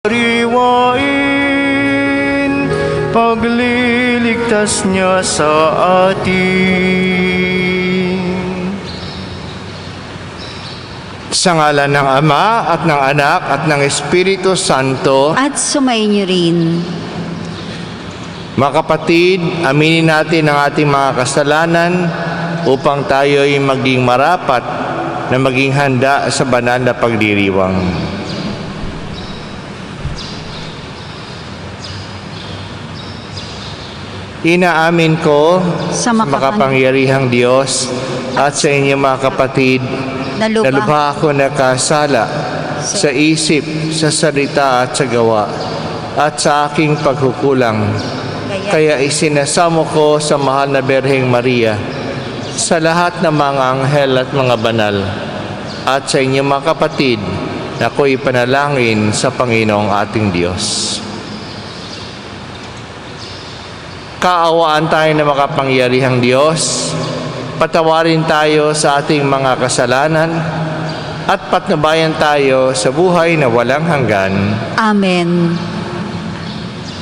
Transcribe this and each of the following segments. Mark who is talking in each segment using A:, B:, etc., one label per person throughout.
A: Riwain, pagliligtas niya sa atin. Sa ngalan ng Ama at ng Anak at ng Espiritu Santo.
B: At sumainyo rin.
A: Mga kapatid, aminin natin ang ating mga kasalanan upang tayo'y maging marapat na maging handa sa banal na pagdiriwang. Inaamin ko
B: Sa
A: makapangyarihang Diyos at sa inyo mga kapatid na lubha ako nakasala sa isip, sa salita at sa gawa at sa aking pagkukulang. Kaya isinasamo ko sa mahal na Birheng Maria, sa lahat ng mga anghel at mga banal, at sa inyo mga kapatid na ako'y panalangin sa Panginoong ating Diyos. Kaawaan tayo ng makapangyarihang Diyos, patawarin tayo sa ating mga kasalanan, at patnubayan tayo sa buhay na walang hanggan.
B: Amen.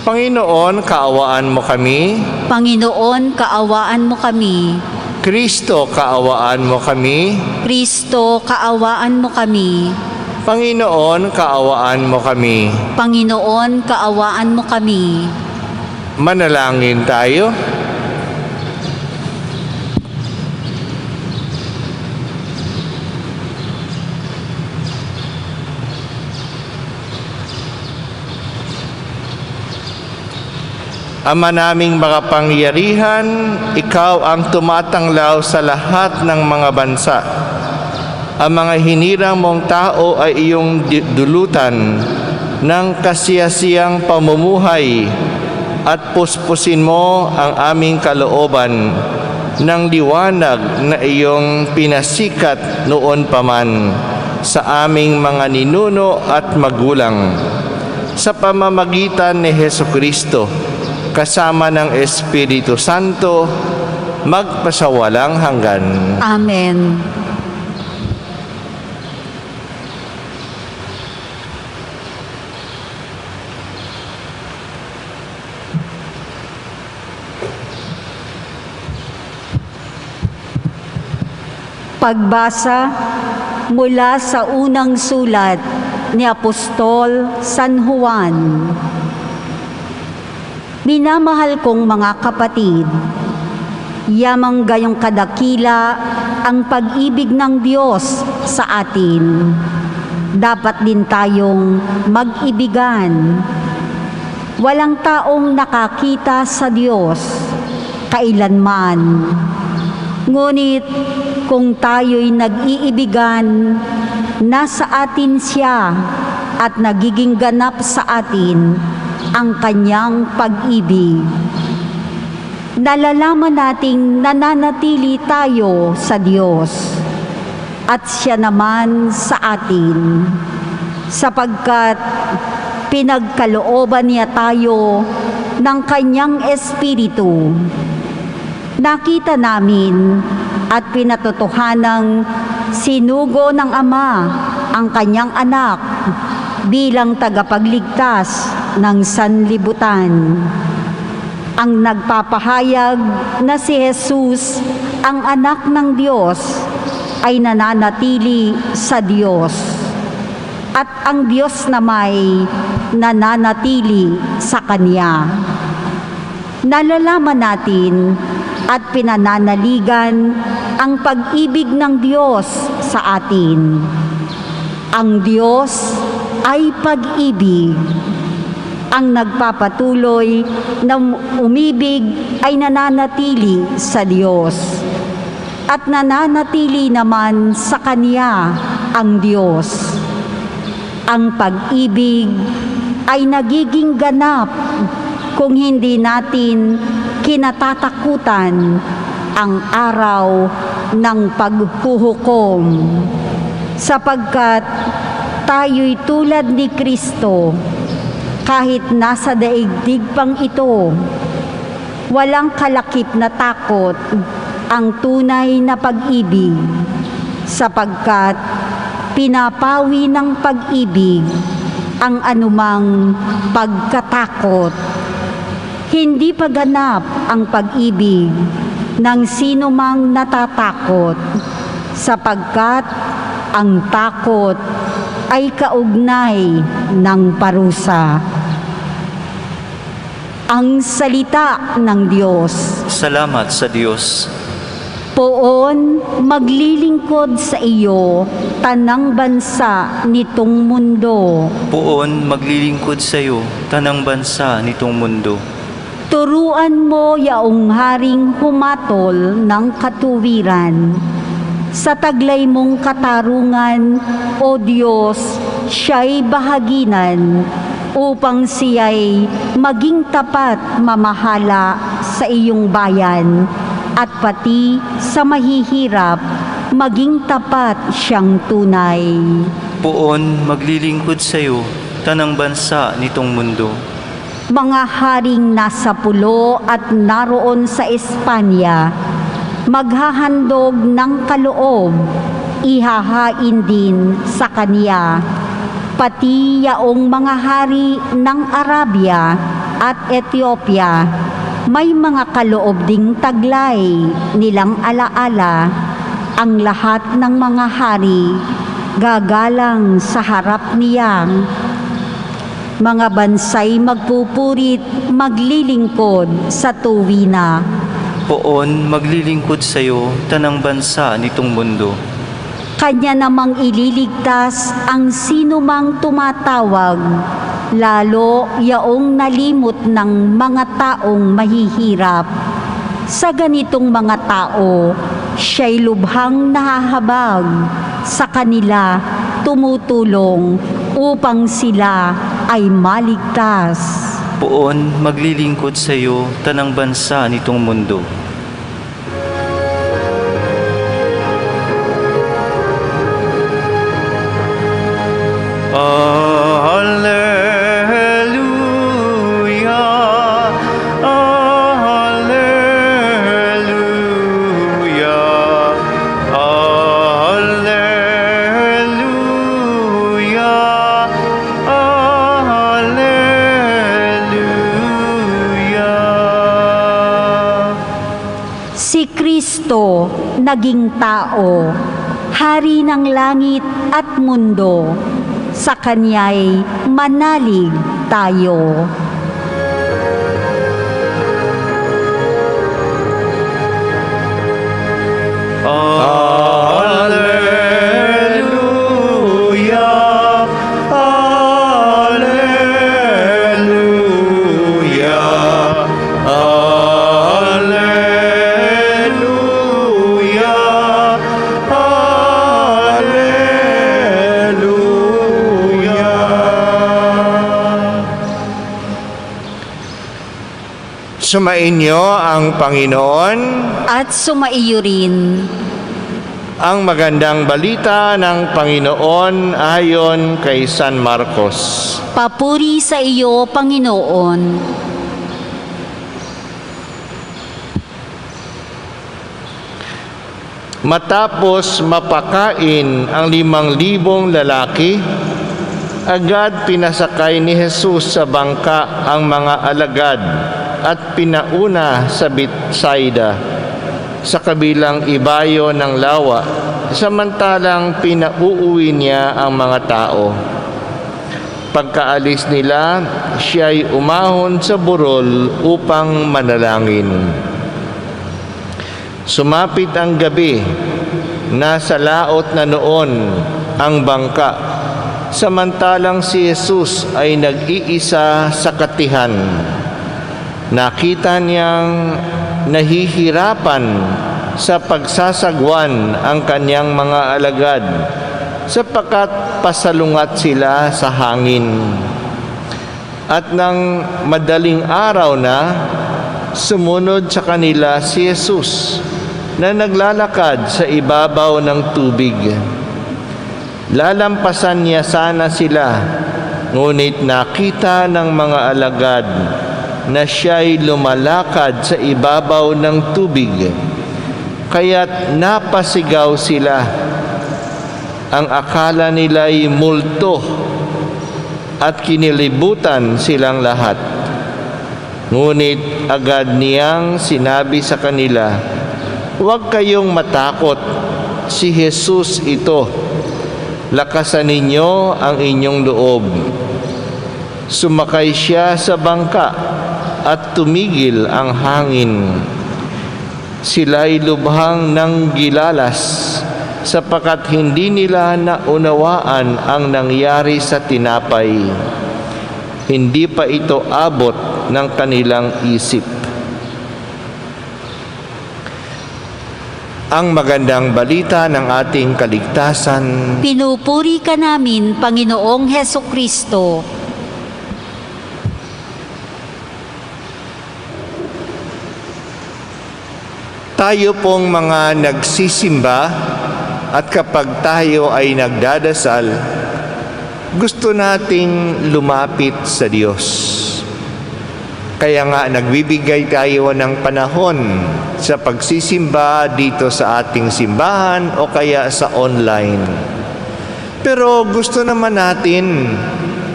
A: Panginoon, kaawaan mo kami.
B: Panginoon, kaawaan mo kami.
A: Kristo, kaawaan mo kami.
B: Kristo, kaawaan mo kami.
A: Panginoon, kaawaan mo kami.
B: Panginoon, kaawaan mo kami.
A: Manalangin tayo. Ama naming makapangyarihan, ikaw ang tumatanglaw sa lahat ng mga bansa. Ang mga hinirang mong tao ay iyong dulutan ng kasiyasiyang pamumuhay at puspusin mo ang aming kalooban ng liwanag na iyong pinasikat noon pa man sa aming mga ninuno at magulang. Sa pamamagitan ni Hesukristo, kasama ng Espiritu Santo, magpasawalang hanggan.
B: Amen. Pagbasa mula sa unang sulat ni Apostol San Juan. Minamahal kong mga kapatid, yamang gayong kadakila ang pag-ibig ng Diyos sa atin. Dapat din tayong mag-ibigan. Walang taong nakakita sa Diyos kailanman. Ngunit kung tayo'y nag-iibigan, nasa atin siya at nagiging ganap sa atin ang kanyang pag-ibig. Nalalaman nating nananatili tayo sa Diyos at siya naman sa atin, sapagkat pinagkalooban niya tayo ng kanyang Espiritu. Nakita namin at pinatotohanang sinugo ng Ama ang kanyang anak bilang tagapagligtas ng sanlibutan. Ang nagpapahayag na si Jesus, ang anak ng Diyos, ay nananatili sa Diyos. At ang Diyos na may nananatili sa Kanya. Nalalaman natin at pinananaligan ang pag-ibig ng Diyos sa atin. Ang Diyos ay pag-ibig. Ang nagpapatuloy na umibig ay nananatili sa Diyos. At nananatili naman sa Kanya ang Diyos. Ang pag-ibig ay nagiging ganap kung hindi natin kinatatakutan ang araw ng paghuhukom. Sapagkat tayo'y tulad ni Kristo, kahit nasa daigdig pang ito, walang kalakip na takot ang tunay na pag-ibig, sapagkat pinapawi ng pag-ibig ang anumang pagkatakot. Hindi paganap ang pag-ibig ng sino mang natatakot, sapagkat ang takot ay kaugnay ng parusa. Ang salita ng Diyos.
C: Salamat sa Diyos.
B: Poon, maglilingkod sa iyo, tanang bansa nitong mundo.
C: Poon maglilingkod sa iyo, tanang bansa nitong mundo.
B: Turuan mo yaong haring humatol ng katuwiran. Sa taglay mong katarungan, O Diyos, siya'y bahaginan, upang siya'y maging tapat mamahala sa iyong bayan, at pati sa mahihirap, maging tapat siyang tunay.
C: Poon maglilingkod sa iyo, tanang bansa nitong mundo.
B: Mga haring nasa pulo at naroon sa Espanya, maghahandog ng kaloob, ihahain din sa kaniya. Pati yaong mga hari ng Arabia at Ethiopia, may mga kaloob ding taglay nilang alaala. Ang lahat ng mga hari gagalang sa harap niyang. Mga bansay magpupurit, maglilingkod sa tuwina.
C: Poon maglilingkod sa iyo, tanang bansa nitong mundo.
B: Kanya namang ililigtas ang sino mang tumatawag, lalo yaong nalimot ng mga taong mahihirap. Sa ganitong mga tao, siya'y lubhang nahahabag, sa kanila tumutulong upang sila ay maligtas.
C: Poon maglilingkod sa iyo, tanang bansa nitong mundo. Alleluia, alleluia, alleluia, alleluia.
B: Si Kristo naging tao, hari ng langit at mundo. Sa Kanya'y manalig tayo.
C: Alleluia, alleluia, alleluia, alleluia.
A: Sumainyo ang Panginoon.
B: At sumaiyo rin.
A: Ang magandang balita ng Panginoon ayon kay San Marcos.
B: Papuri sa iyo, Panginoon.
A: Matapos mapakain ang 5,000 lalaki, agad pinasakay ni Jesus sa bangka ang mga alagad at pinauna sa Betsaida, sa kabilang ibayo ng lawa, samantalang pinauuwi niya ang mga tao. Pagkaalis nila, siya'y umahon sa burol upang manalangin. Sumapit ang gabi, nasa laot na noon ang bangka, samantalang si Jesus ay nag-iisa sa katihan. Nakita niyang nahihirapan sa pagsasagwan ang kanyang mga alagad, sapagkat pasalungat sila sa hangin. At nang madaling araw na, sumunod sa kanila si Jesus na naglalakad sa ibabaw ng tubig. Lalampasan niya sana sila, ngunit nakita ng mga alagad na siya'y lumalakad sa ibabaw ng tubig, kaya't napasigaw sila. Ang akala nila'y multo, at kinilibutan silang lahat. Ngunit agad niyang sinabi sa kanila, "Huwag kayong matakot, si Jesus ito. Lakasan ninyo ang inyong loob." Sumakay siya sa bangka at tumigil ang hangin. Sila'y lubhang nanggilalas sapagkat hindi nila naunawaan ang nangyari sa tinapay. Hindi pa ito abot ng kanilang isip. Ang magandang balita ng ating kaligtasan.
B: Pinupuri ka namin, Panginoong Hesukristo.
A: Tayo pong mga nagsisimba at kapag tayo ay nagdadasal, gusto nating lumapit sa Diyos. Kaya nga nagbibigay tayo ng panahon sa pagsisimba dito sa ating simbahan o kaya sa online. Pero gusto naman natin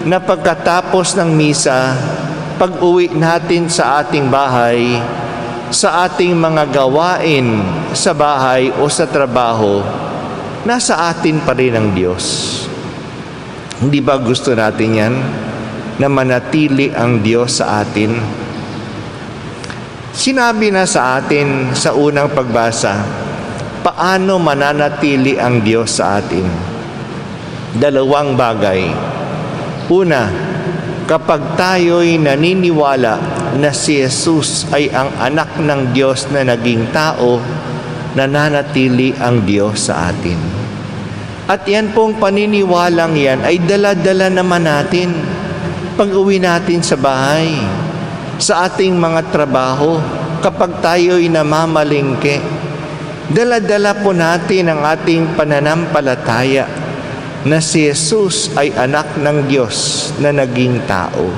A: na pagkatapos ng misa, pag-uwi natin sa ating bahay, sa ating mga gawain sa bahay o sa trabaho, nasa atin pa rin ang Diyos. Hindi ba gusto natin yan? Na manatili ang Diyos sa atin. Sinabi na sa atin sa unang pagbasa, paano mananatili ang Diyos sa atin? Dalawang bagay. Una, kapag tayo'y naniniwala na si Jesus ay ang anak ng Diyos na naging tao, nananatili ang Diyos sa atin. At yan pong paniniwalang yan ay dala-dala naman natin pag-uwi natin sa bahay, sa ating mga trabaho, kapag tayo'y namamalingke. Dala-dala po natin ang ating pananampalataya na si Jesus ay anak ng Diyos na naging tao.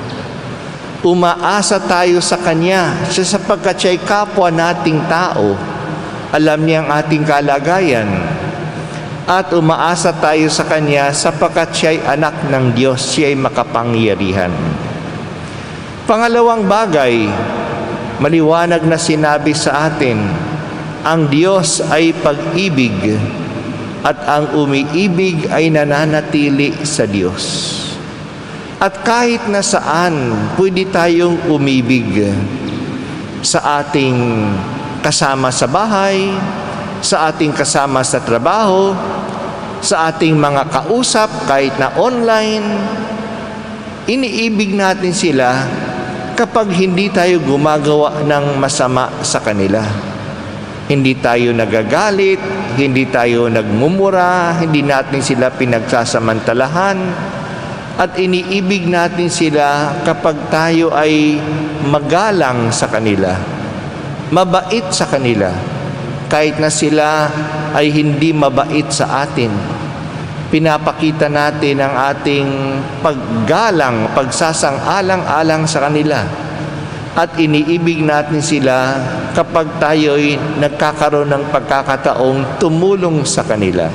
A: Umaasa tayo sa Kanya sapagkat siya'y kapwa nating tao. Alam niya ang ating kalagayan. At umaasa tayo sa Kanya sapagkat siya'y anak ng Diyos, siya'y makapangyarihan. Pangalawang bagay, maliwanag na sinabi sa atin, ang Diyos ay pag-ibig at ang umiibig ay nananatili sa Diyos. At kahit na saan, pwede tayong umibig sa ating kasama sa bahay, sa ating kasama sa trabaho, sa ating mga kausap kahit na online. Iniibig natin sila kapag hindi tayo gumagawa ng masama sa kanila. Hindi tayo nagagalit, hindi tayo nagmumura, hindi natin sila pinagsasamantalahan, at iniibig natin sila kapag tayo ay magalang sa kanila, mabait sa kanila, kahit na sila ay hindi mabait sa atin. Pinapakita natin ang ating paggalang, pagsasang-alang-alang sa kanila. At iniibig natin sila kapag tayo'y nagkakaroon ng pagkakataong tumulong sa kanila.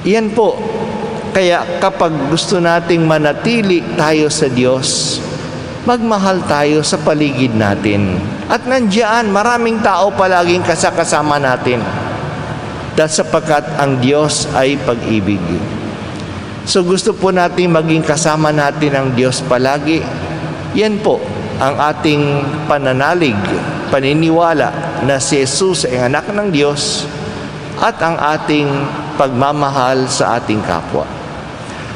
A: Iyan po. Kaya kapag gusto nating manatili tayo sa Diyos, magmahal tayo sa paligid natin. At nandiyan, maraming tao palaging kasama natin. Dahil sapagkat ang Diyos ay pag-ibig. So gusto po natin maging kasama natin ang Diyos palagi. Yan po ang ating pananalig, paniniwala na si Jesus ay anak ng Diyos at ang ating pagmamahal sa ating kapwa.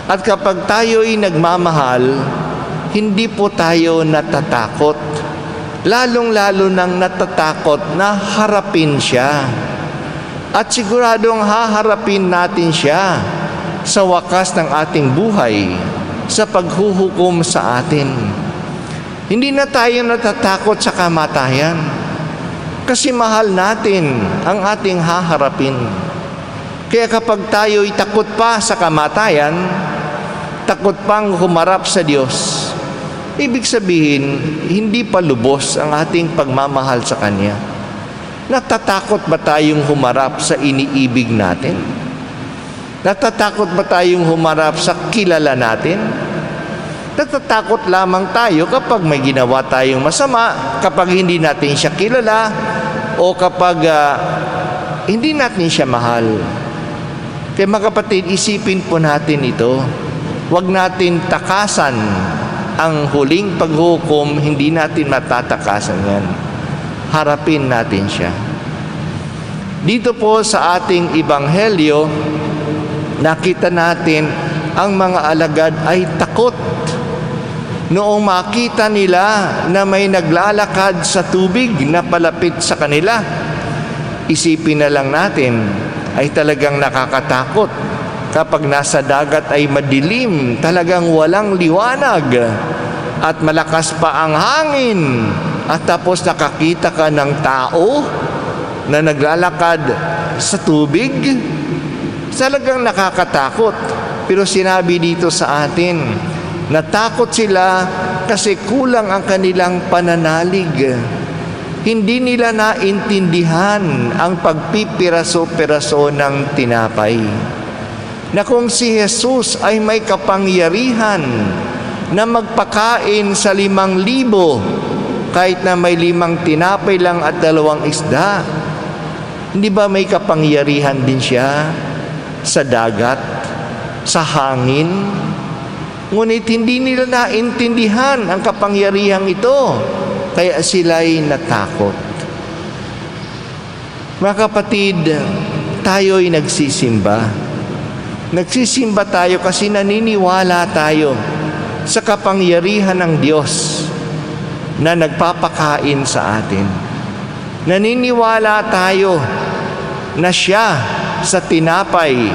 A: At kapag tayo'y nagmamahal, hindi po tayo natatakot. Lalong-lalo nang natatakot na harapin siya. At siguradong haharapin natin siya sa wakas ng ating buhay, sa paghuhukom sa atin. Hindi na tayo natatakot sa kamatayan kasi mahal natin ang ating haharapin. Kaya kapag tayo'y takot pa sa kamatayan, takot pang humarap sa Diyos, ibig sabihin, hindi pa lubos ang ating pagmamahal sa Kanya. Natatakot ba tayong humarap sa iniibig natin? Natatakot ba tayong humarap sa kilala natin? Natatakot lamang tayo kapag may ginawa tayong masama, kapag hindi natin siya kilala, o kapag hindi natin siya mahal. Kaya mga kapatid, isipin po natin ito. Huwag natin takasan ang huling paghukom, hindi natin matatakasan yan. Harapin natin siya. Dito po sa ating ebanghelyo, nakita natin ang mga alagad ay takot. Noong makita nila na may naglalakad sa tubig na palapit sa kanila, isipin na lang natin, ay talagang nakakatakot. Kapag nasa dagat ay madilim, talagang walang liwanag, at malakas pa ang hangin, at tapos nakakita ka ng tao na naglalakad sa tubig, talagang nakakatakot. Pero sinabi dito sa atin, natakot sila kasi kulang ang kanilang pananalig. Hindi nila naintindihan ang pagpipiraso-piraso ng tinapay. Na kung si Jesus ay may kapangyarihan na magpakain sa 5,000, kahit na may 5 tinapay lang at 2 isda, hindi ba may kapangyarihan din siya sa dagat, sa hangin? Ngunit hindi nila naintindihan ang kapangyarihang ito, kaya sila'y natakot. Mga kapatid, tayo'y nagsisimba. Nagsisimba tayo kasi naniniwala tayo sa kapangyarihan ng Diyos na nagpapakain sa atin. Naniniwala tayo na siya sa tinapay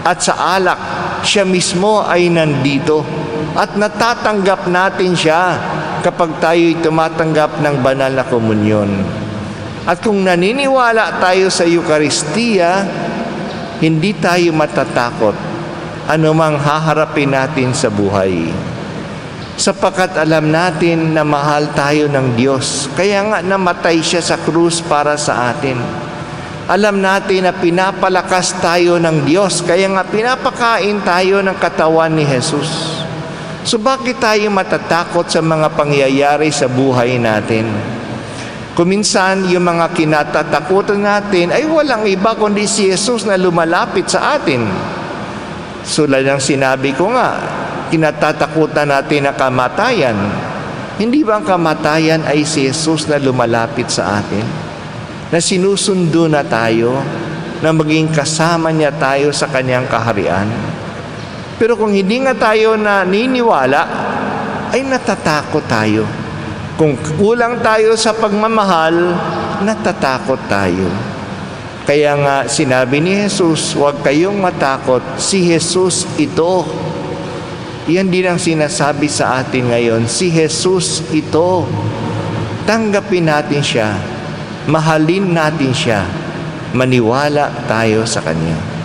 A: at sa alak, siya mismo ay nandito, at natatanggap natin siya kapag tayo'y tumatanggap ng banal na komunyon. At kung naniniwala tayo sa Eucharistia, hindi tayo matatakot anumang haharapin natin sa buhay. Sapagkat alam natin na mahal tayo ng Diyos, kaya nga namatay siya sa krus para sa atin. Alam natin na pinapalakas tayo ng Diyos, kaya nga pinapakain tayo ng katawan ni Jesus. So bakit tayo matatakot sa mga pangyayari sa buhay natin? Kuminsan, yung mga kinatatakutan natin ay walang iba kundi si Jesus na lumalapit sa atin. Tulad ng sinabi ko nga, kinatatakutan natin na kamatayan. Hindi ba ang kamatayan ay si Jesus na lumalapit sa atin? Na sinusundo na tayo, na maging kasama niya tayo sa kanyang kaharian. Pero kung hindi nga tayo naniniwala, ay natatakot tayo. Kung kulang tayo sa pagmamahal, natatakot tayo. Kaya nga sinabi ni Jesus, huwag kayong matakot, si Jesus ito. Yan din ang sinasabi sa atin ngayon, si Jesus ito. Tanggapin natin siya. Mahalin natin siya, maniwala tayo sa Kanya.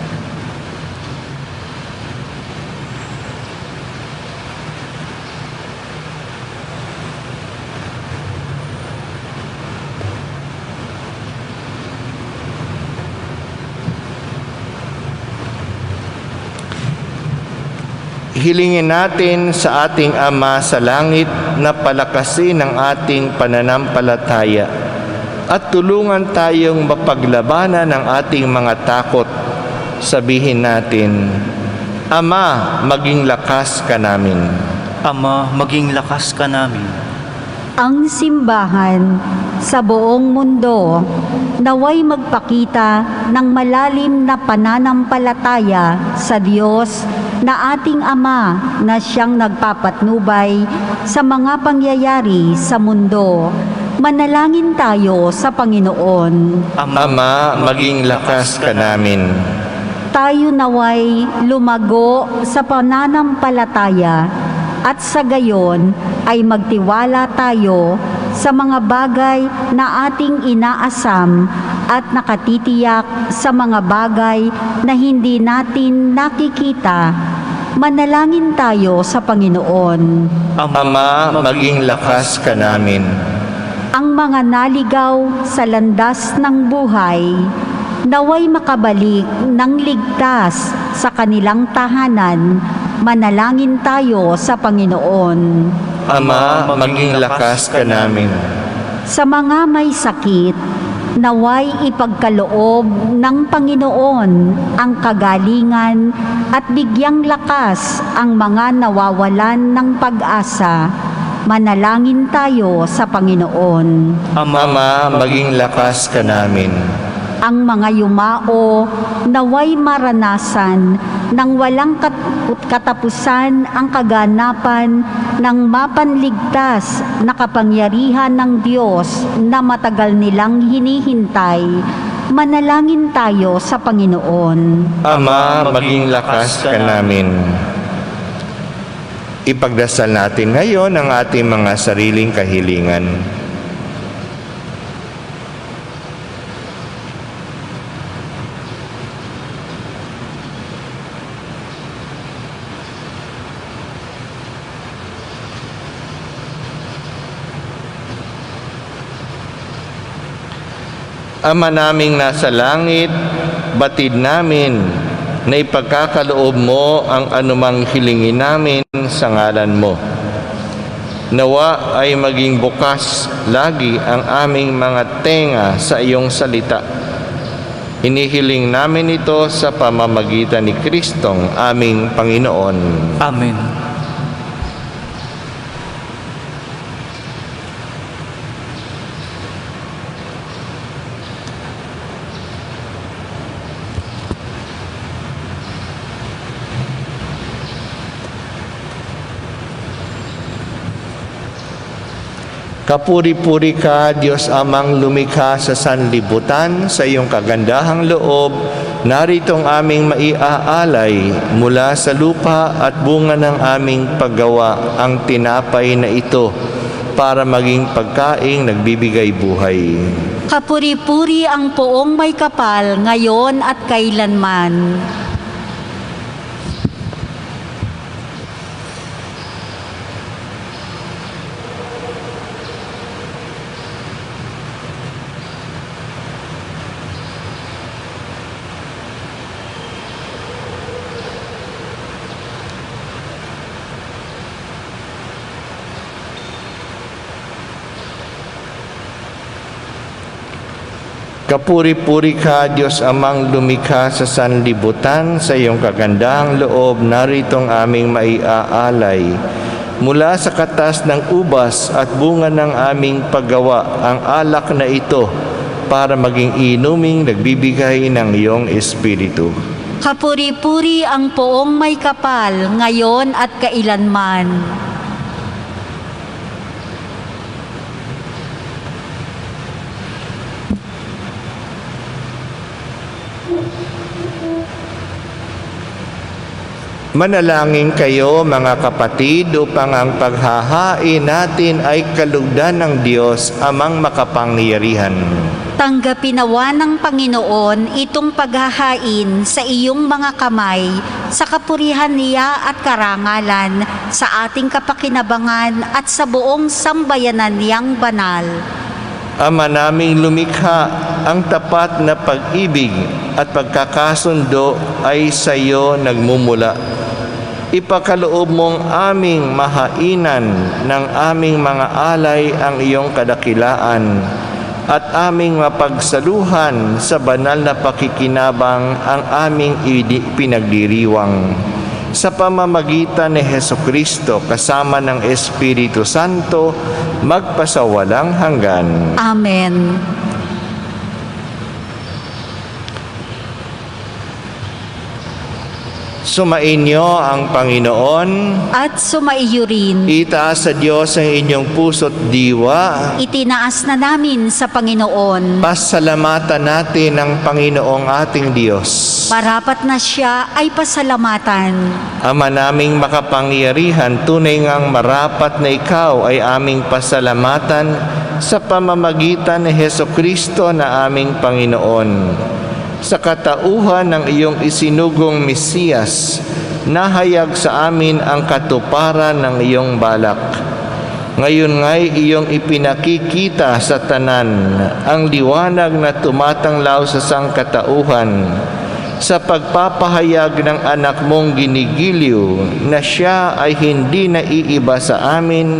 A: Hilingin natin sa ating Ama sa langit na palakasin ang ating pananampalataya at tulungan tayong mapaglabanan ang ating mga takot. Sabihin natin, Ama, maging lakas ka namin.
C: Ama, maging lakas ka namin.
B: Ang simbahan sa buong mundo naway magpakita ng malalim na pananampalataya sa Diyos na ating Ama na siyang nagpapatnubay sa mga pangyayari sa mundo. Manalangin tayo sa Panginoon.
A: Ama, maging lakas ka namin.
B: Tayo naway lumago sa pananampalataya at sa gayon ay magtiwala tayo sa mga bagay na ating inaasam at nakatitiyak sa mga bagay na hindi natin nakikita. Manalangin tayo sa Panginoon.
A: Ama, maging lakas ka namin.
B: Ang mga naligaw sa landas ng buhay, naway makabalik ng ligtas sa kanilang tahanan Manalangin tayo sa Panginoon.
A: Ama, maging lakas ka namin.
B: Sa mga may sakit, naway ipagkaloob ng Panginoon ang kagalingan at bigyang lakas ang mga nawawalan ng pag-asa. Manalangin tayo sa Panginoon.
A: Ama, maging lakas ka namin.
B: Ang mga yumao naway maranasan ng walang katapusan ang kaganapan ng mapanligtas na kapangyarihan ng Diyos na matagal nilang hinihintay. Manalangin tayo sa Panginoon.
A: Ama, maging lakas ka namin. Ipagdasal natin ngayon ang ating mga sariling kahilingan. Ama naming nasa langit, batid namin na ipagkakaloob mo ang anumang hilingin namin sa ngalan mo. Nawa ay maging bukas lagi ang aming mga tenga sa iyong salita. Inihiling namin ito sa pamamagitan ni Kristong aming Panginoon.
C: Amen.
A: Kapuri-puri ka, Diyos Amang lumikha sa sanlibutan, sa iyong kagandahang loob, naritong aming maiaalay mula sa lupa at bunga ng aming paggawa ang tinapay na ito para maging pagkaing nagbibigay buhay.
B: Kapuri-puri ang poong may kapal ngayon at kailanman.
A: Kapuri-puri ka, Diyos Amang lumikha sa sanlibutan, sa iyong kagandahang loob, naritong aming maiaalay. Mula sa katas ng ubas at bunga ng aming paggawa, ang alak na ito, para maging inuming nagbibigay ng iyong Espiritu.
B: Kapuri-puri ang poong may kapal ngayon at kailanman.
A: Manalangin kayo mga kapatid upang ang paghahain natin ay kalugdan ng Diyos Amang makapangyarihan.
B: Tanggapin nawa ng Panginoon itong paghahain sa iyong mga kamay, sa kapurihan niya at karangalan, sa ating kapakinabangan at sa buong sambayanan niyang banal.
A: Ama naming lumikha, ang tapat na pag-ibig at pagkakasundo ay sa iyo nagmumula. Ipakaloob mong aming mahainan ng aming mga alay ang iyong kadakilaan at aming mapagsaluhan sa banal na pakikinabang ang aming pinagdiriwang. Sa pamamagitan ni Hesukristo kasama ng Espiritu Santo, magpasawalang hanggan.
B: Amen.
A: Sumainyo ang Panginoon.
B: At sumaiyo rin.
A: Itaas sa Diyos ang inyong puso't diwa.
B: Itinaas na namin sa Panginoon.
A: Pasalamatan natin ang Panginoong ating Diyos.
B: Marapat na siya ay pasalamatan.
A: Ama naming makapangyarihan, tunay ngang marapat na ikaw ay aming pasalamatan sa pamamagitan ni Hesukristo na aming Panginoon. Sa katauhan ng iyong isinugong Mesiyas, nahayag sa amin ang katuparan ng iyong balak. Ngayon nga'y iyong ipinakikita sa tanan ang liwanag na tumatanglaw sa sangkatauhan. sa pagpapahayag ng anak mong ginigiliw na siya ay hindi naiiba sa amin,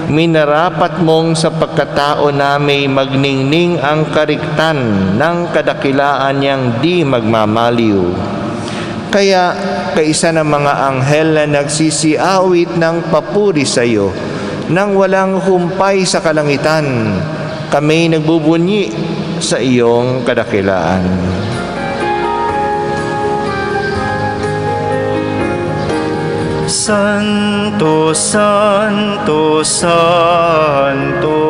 A: minarapat mong sa pagkatao namin magningning ang kariktan ng kadakilaan niyang di magmamaliw. Kaya kaisa ng mga anghel na nagsisiawit ng papuri sa iyo, nang walang humpay sa kalangitan, kami nagbubunyi sa iyong kadakilaan.
C: Santo, Santo, Santo,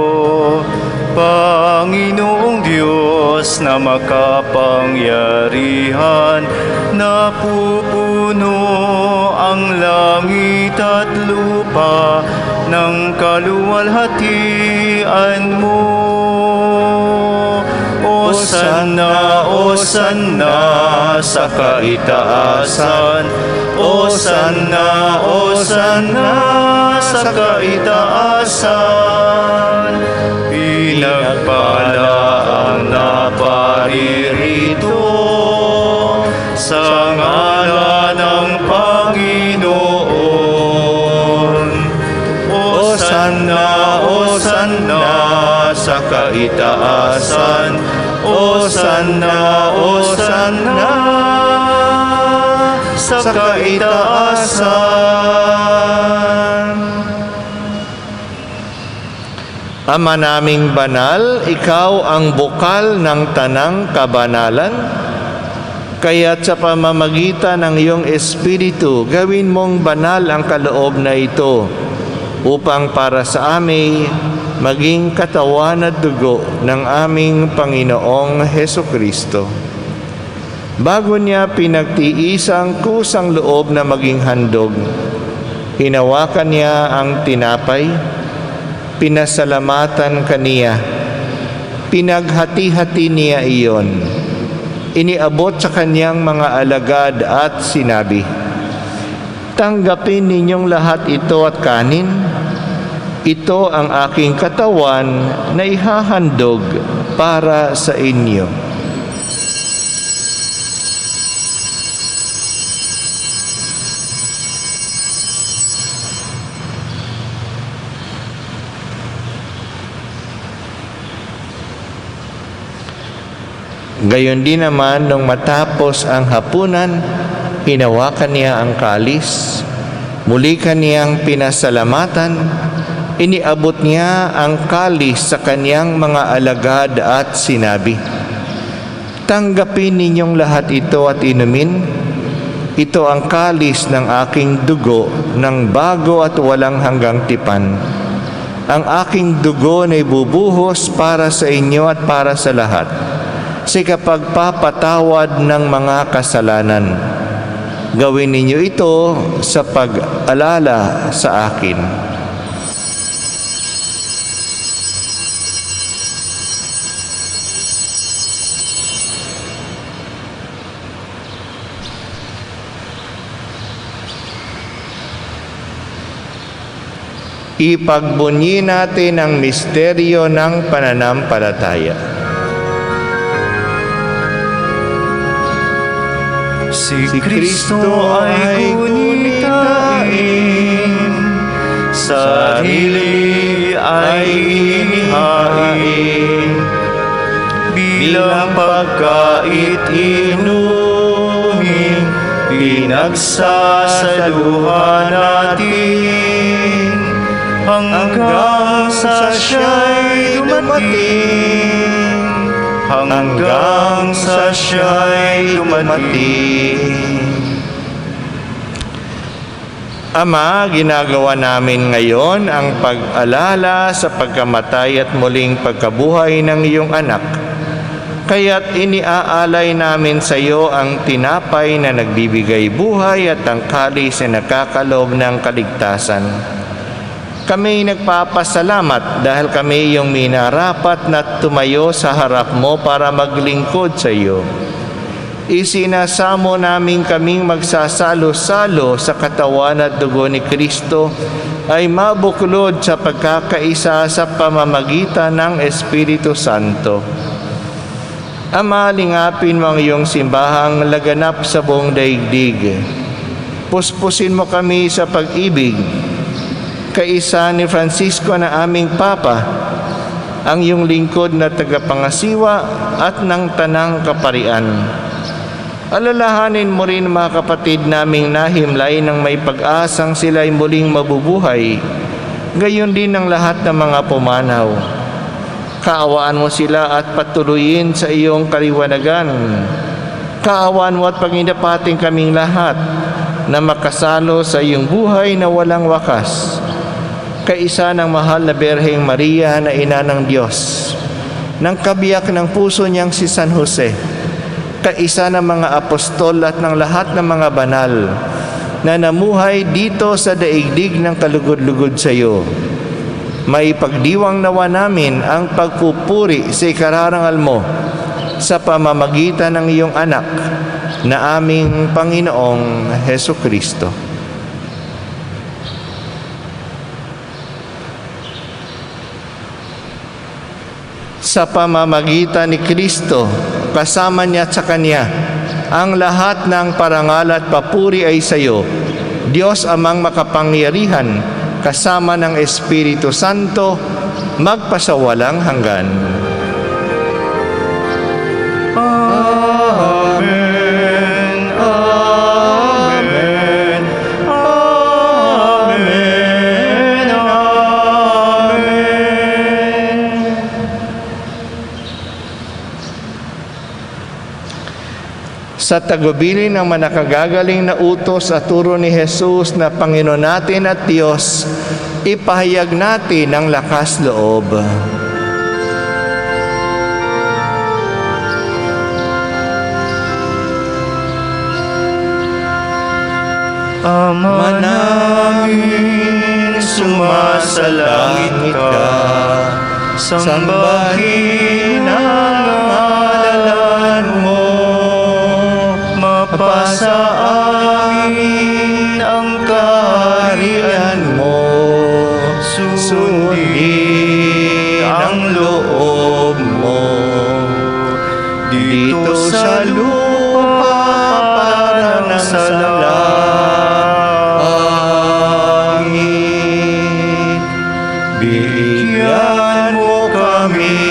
C: Panginoong Diyos na makapangyarihan, napupuno ang langit at lupa ng kaluwalhatian mo. Hosanna, Hosanna sa kaitaasan. Hosanna, Hosanna sa kaitaasan. Pinagpala ang naparirito sa ngalan ng Panginoon. Hosanna, Hosanna sa kaitaasan. Hosanna, Hosanna sa kaitaasan.
A: Ama naming banal, ikaw ang bukal ng tanang kabanalan. Kaya't sa pamamagitan ng iyong Espiritu, gawin mong banal ang kaloob na ito upang para sa amin maging katawan at dugo ng aming Panginoong Hesukristo. Bago niya pinagtiisang kusang loob na maging handog, hinawakan niya ang tinapay, pinasalamatan kaniya, pinaghati-hati niya iyon, iniabot sa kanyang mga alagad at sinabi, "Tanggapin ninyong lahat ito at kanin. Ito ang aking katawan na ihahandog para sa inyo." Gayon din naman nung matapos ang hapunan, hinawakan niya ang kalis, muli kaniyang pinasalamatan, iniabot niya ang kalis sa kaniyang mga alagad at sinabi, "Tanggapin ninyong lahat ito at inumin. Ito ang kalis ng aking dugo ng bago at walang hanggang tipan. Ang aking dugo na ibubuhos para sa inyo at para sa lahat, sa kapagpapatawad ng mga kasalanan. Gawin ninyo ito sa pag-alala sa akin." Ipagbunyi natin ang misteryo ng pananampalataya.
C: Si Kristo ay gunitain, sarili ay inihain, bilang pagkait inumin, pinagsasaluhan natin, hanggang sa siya'y dumating. Hanggang sa siya'y dumating.
A: Ama, ginagawa namin ngayon ang pag-alala sa pagkamatay at muling pagkabuhay ng iyong anak. Kaya't iniaalay namin sa iyo ang tinapay na nagbibigay buhay at ang kalis na nakakaloob ng kaligtasan. Kami nagpapasalamat dahil kami iyong minarapat na tumayo sa harap mo para maglingkod sa iyo. Isinasamo namin kaming magsasalo-salo sa katawan at dugo ni Kristo ay mabuklod sa pagkakaisa sa pamamagitan ng Espiritu Santo. Ama, lingapin mo ang iyong simbahang laganap sa buong daigdig. Puspusin mo kami sa pag-ibig. Kaisa ni Francisco na aming Papa, ang iyong lingkod na tagapangasiwa at ng tanang kaparian. Alalahanin mo rin mga kapatid naming nahimlay ng may pag-asang sila'y muling mabubuhay, gayon din ang lahat ng mga pumanaw. Kaawaan mo sila at patuloyin sa iyong kaliwanagan. Kaawaan mo at panginapating kaming lahat na makasalo sa iyong buhay na walang wakas. Kaisa ng mahal na Birheng Maria na ina ng Diyos, ng kabiyak ng puso niyang si San Jose, kaisa ng mga apostol at ng lahat ng mga banal na namuhay dito sa daigdig ng kalugod-lugod sa iyo. May pagdiwang nawa namin ang pagpupuri sa ikararangal mo sa pamamagitan ng iyong anak na aming Panginoong Hesukristo. Sa pamamagitan ni Kristo, kasama niya at sa Kanya, ang lahat ng parangal at papuri ay sa iyo, Diyos amang makapangyarihan, kasama ng Espiritu Santo, magpasawalang hanggan.
C: Amen. Amen. Amen. Amen.
A: Sa tagubilin ng manakagagaling na utos at turo ni Jesus na Panginoon natin at Diyos, ipahayag natin ang lakas loob.
C: Ama namin, sumasalangit ka, sambahin ang ngalan mo, mapasa amin ang kaharian mo, sundin ang loob mo, dito sa lupa parang sa langit. Bigyan mo kami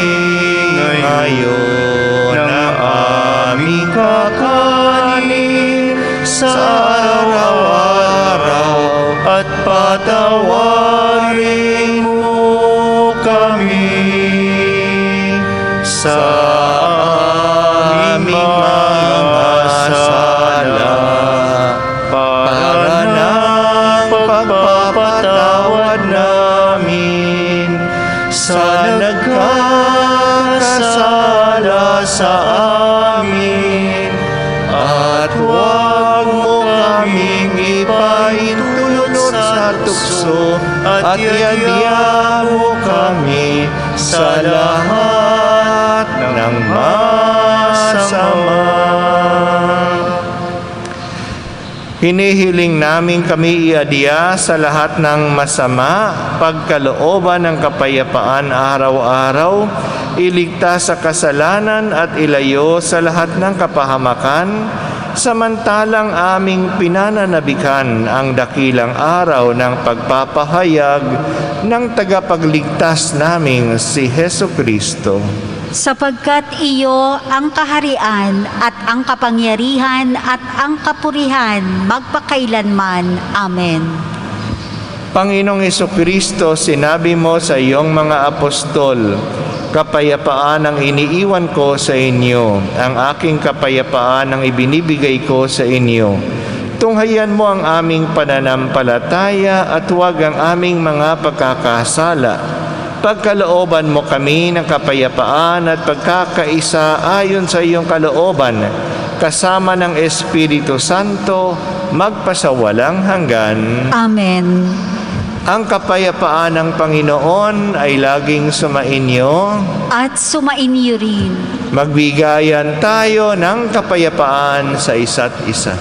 C: ngayon ng aming kakanin sa araw-araw at patawarin mo kami sa aming mga sala para ng pagpapatawad namin sa nagkakasala sa amin, at huwag mo kaming ipaintulot sa tukso, at iadya mo kami sa lahat ng masama. Hinihiling namin kami iadya sa lahat ng masama, pagkalooban ng kapayapaan araw-araw, iligtas sa kasalanan at ilayo sa lahat ng kapahamakan, samantalang aming pinananabikan ang dakilang araw ng pagpapahayag ng tagapagligtas naming si Hesukristo.
B: Sapagkat iyo ang kaharian at ang kapangyarihan at ang kapurihan magpakailanman. Amen.
A: Panginoong Hesukristo, sinabi mo sa iyong mga apostol, kapayapaan ang iniiwan ko sa inyo, ang aking kapayapaan ang ibinibigay ko sa inyo. Tunghayan mo ang aming pananampalataya at huwag ang aming mga pagkakasala. Pagkalooban mo kami ng kapayapaan at pagkakaisa ayon sa iyong kalooban, kasama ng Espiritu Santo, magpasawalang hanggan.
B: Amen.
A: Ang kapayapaan ng Panginoon ay laging sumainyo.
B: At sumainyo rin.
A: Magbigayan tayo ng kapayapaan sa isa't isa.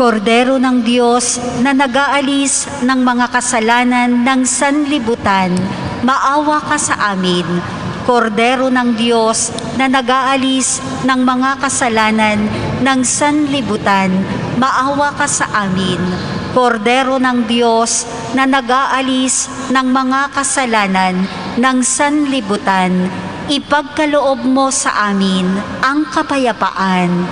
B: Kordero ng Diyos na nag-aalis ng mga kasalanan ng sanlibutan, maawa ka sa amin. Kordero ng Diyos na nag-aalis ng mga kasalanan ng sanlibutan, maawa ka sa amin. Kordero ng Diyos na nag-aalis ng mga kasalanan ng sanlibutan, ipagkaloob mo sa amin ang kapayapaan.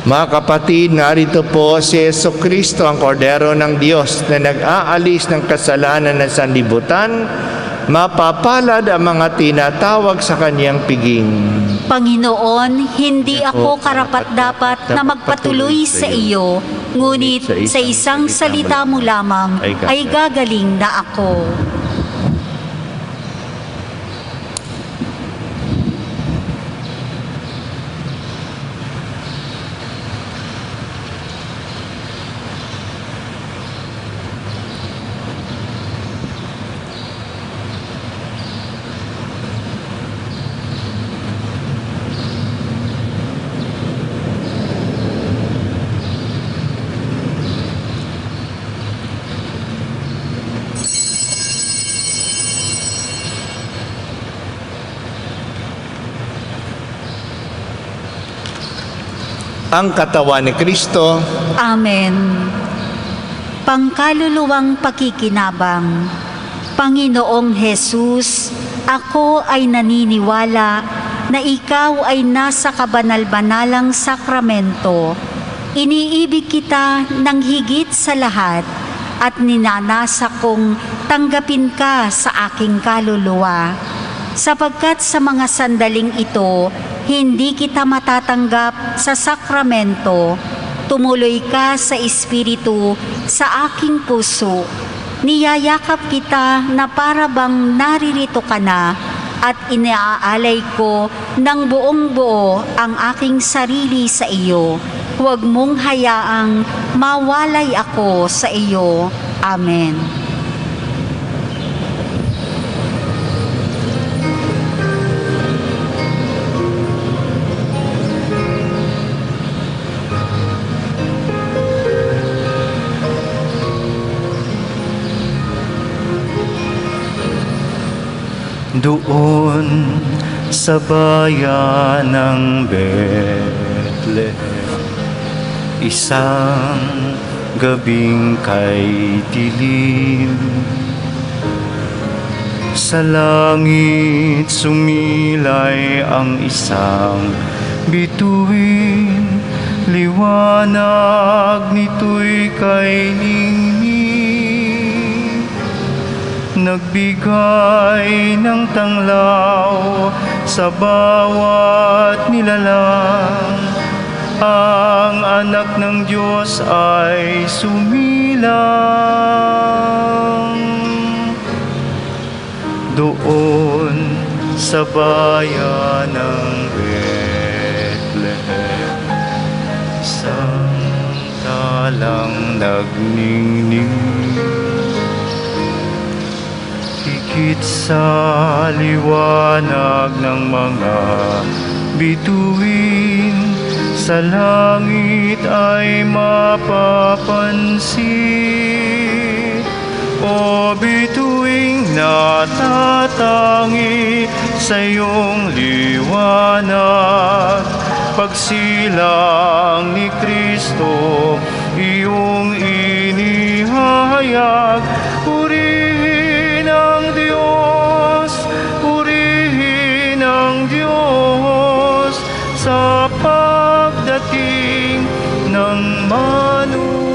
A: Mga kapatid, narito po si Jesucristo, ang Kordero ng Diyos na nag-aalis ng kasalanan ng sanlibutan. Mapapalad ang mga tinatawag sa kanyang piging.
B: Panginoon, hindi ako karapat-dapat na magpatuloy sa iyo, ngunit sa isang salita mo lamang ay gagaling na ako.
A: Ang katawan ni Kristo.
B: Amen. Pangkaluluwang pakikinabang. Panginoong Jesus, ako ay naniniwala na ikaw ay nasa kabanal-banalang sakramento. Iniibig kita ng higit sa lahat at ninanasa kong tanggapin ka sa aking kaluluwa. Sapagkat sa mga sandaling ito, hindi kita matatanggap sa sakramento. Tumuloy ka sa Espiritu sa aking puso. Niyayakap kita na para bang naririto ka na at iniaalay ko ng buong buo ang aking sarili sa iyo. Huwag mong hayaang mawalay ako sa iyo. Amen.
D: Doon sa bayan ng Bethlehem, isang gabing kay dilim, sa langit sumilay ang isang bituin, liwanag nito'y kay ningning. Nagbigay ng tanglaw sa bawat nilalang. Ang anak ng Diyos ay sumilang. Doon sa bayan ng Bethlehem, isang talang nagningning. Higit sa liwanag ng mga bituin, sa langit ay mapapansin. O bituing natatangi sa iyong liwanag, pagsilang ni Kristo iyong inihayag. Purihin ang Diyos, purihin ang Diyos sa pagdating ng manunubos.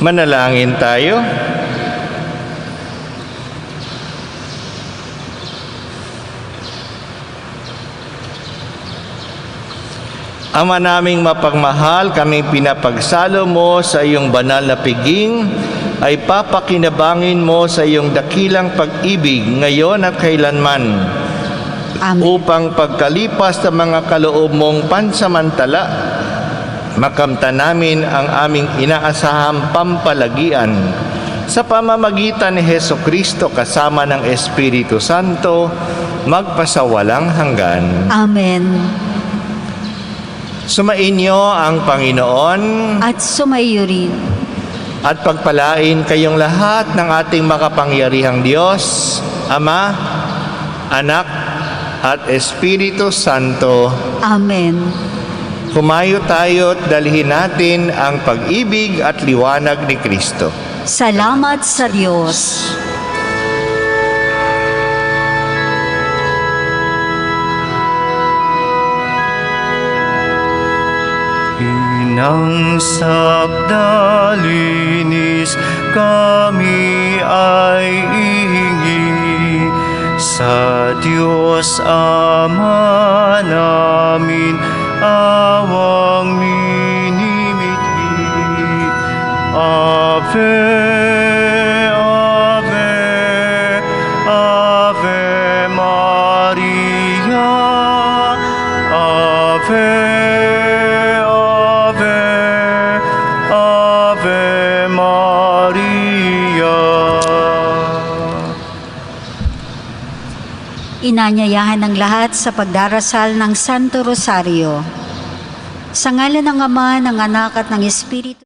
C: Manalangin tayo. Ama naming mapagmahal, kami pinapagsalo mo sa iyong banal na piging, ay papakinabangin mo sa iyong dakilang pag-ibig ngayon at kailanman.
B: Amen.
C: Upang pagkalipas ng mga kaloob mong pansamantala, makamtan namin ang aming inaasahang pampalagian sa pamamagitan ni Hesukristo kasama ng Espiritu Santo, magpasawalang hanggan.
B: Amen.
C: Sumainyo ang Panginoon
B: At sumayo rin.
C: at pagpalain kayong lahat ng ating makapangyarihang Diyos, Ama, Anak, at Espiritu Santo.
B: Amen.
C: Humayo tayo at dalhin natin ang pag-ibig at liwanag ni Kristo.
B: Salamat sa Diyos.
D: Inang sakdalinis kami ay ihingi sa Diyos Ama namin awang minimithi. Ave, Ave, Ave Maria, Ave, Ave, Ave Maria.
B: Inanyayahan ng lahat sa pagdarasal ng Santo Rosario. Sa ngalan ng Ama, ng Anak at ng Espiritu